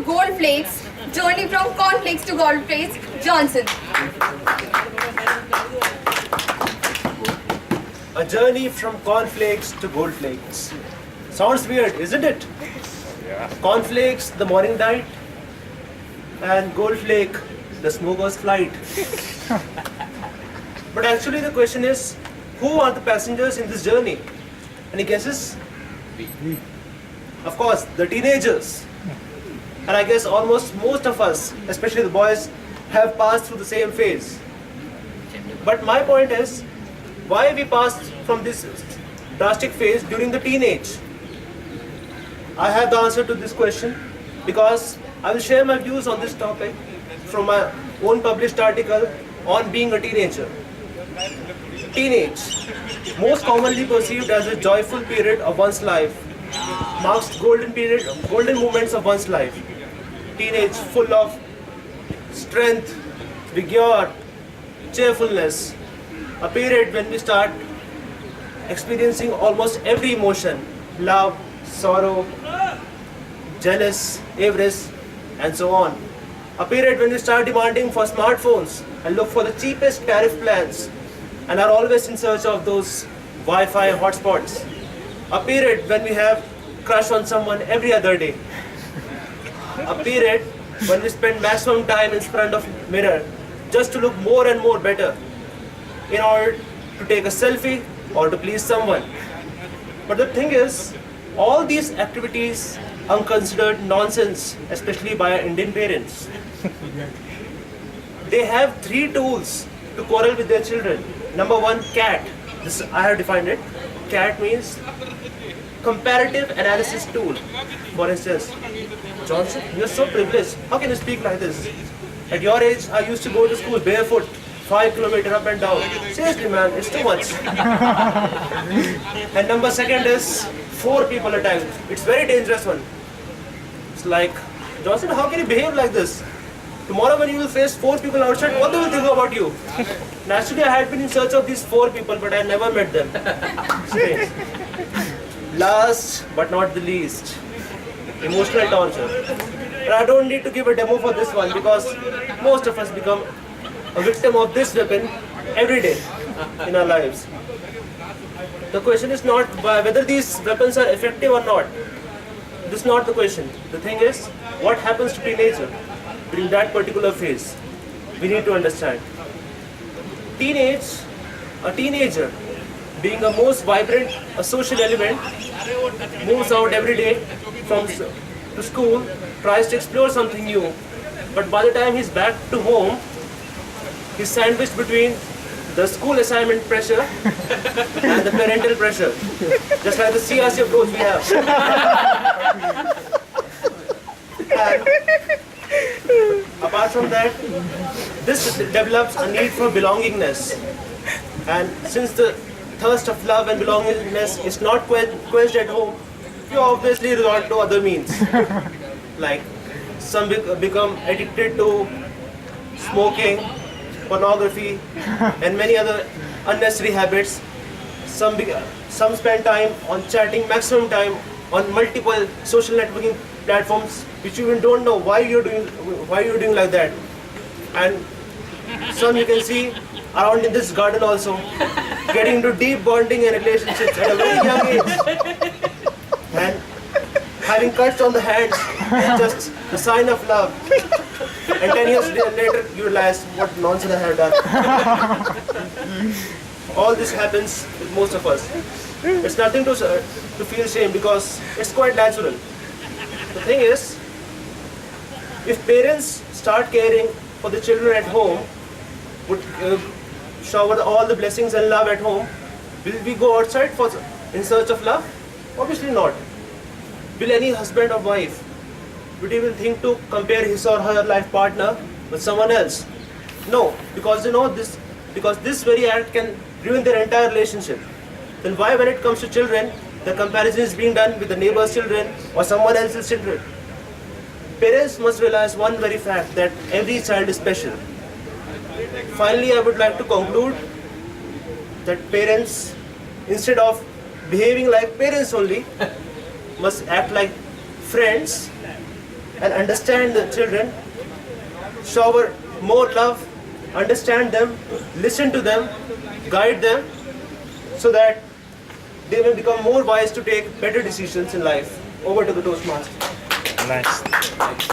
Gold Flakes, Journey from Cornflakes to Gold Flakes, Johnson. A journey from cornflakes to gold flakes. Sounds weird, isn't it? Yeah. Cornflakes, the morning diet, and gold flake, the smoker's flight. But actually the question is, who are the passengers in this journey? Any guesses? Of course, the teenagers. And I guess almost most of us, especially the boys, have passed through the same phase. But my point is, why we passed from this drastic phase during the teenage? I have the answer to this question because I will share my views on this topic from my own published article on being a teenager. Teenage, most commonly perceived as a joyful period of one's life, marks golden moments of one's life. Teenage full of strength, vigor, cheerfulness. A period when we start experiencing almost every emotion, love, sorrow, jealous, avarice, and so on. A period when we start demanding for smartphones and look for the cheapest tariff plans and are always in search of those Wi-Fi hotspots. A period when we have crush on someone every other day. A period when we spend maximum time in front of mirror just to look more and more better in order to take a selfie or to please someone. But the thing is, all these activities are considered nonsense, especially by our Indian parents. They have 3 tools to quarrel with their children. Number 1, CAT. This I have defined it. CAT means comparative analysis tool. For instance, Johnson, you are so privileged. How can you speak like this? At your age, I used to go to school barefoot, 5 kilometers up and down. Seriously, man, it's too much. And number 2 is 4 people at a time. It's very dangerous one. It's like, Johnson, how can you behave like this? Tomorrow when you will face 4 people outside, what they will think about you? Naturally, I had been in search of these 4 people, but I never met them. Strange. Last but not the least, emotional torture. But I don't need to give a demo for this one because most of us become a victim of this weapon every day in our lives. The question is not whether these weapons are effective or not. This is not the question. The thing is, what happens to teenager during that particular phase? We need to understand. A teenager, being a most vibrant, a social element, moves out every day to school, tries to explore something new. But by the time he's back to home, he's sandwiched between the school assignment pressure and the parental pressure. Just like the CRC approach we have. And apart from that, this develops a need for belongingness. And since the thirst of love and belongingness is not quenched at home, you obviously resort to other means. Like some become addicted to smoking, pornography, and many other unnecessary habits. Some spend time on chatting, maximum time on multiple social networking platforms, which you even don't know why you're doing like that. And some you can see around in this garden also, getting into deep bonding and relationships at a very young age. And having cuts on the hands is just a sign of love. And 10 years later, you realize what nonsense I have done. All this happens with most of us. It's nothing to feel shame because it's quite natural. The thing is, if parents start caring for the children at home, would shower all the blessings and love at home, will we go outside in search of love? Obviously not. Will any husband or wife would even think to compare his or her life partner with someone else? No, because they know this. Because this very act can ruin their entire relationship. Then why, when it comes to children, the comparison is being done with the neighbor's children or someone else's children? Parents must realize one very fact, that every child is special. Finally, I would like to conclude that parents, instead of behaving like parents only, must act like friends and understand the children, shower more love, understand them, listen to them, guide them, so that they will become more wise to take better decisions in life. Over to the Toastmaster. Nice.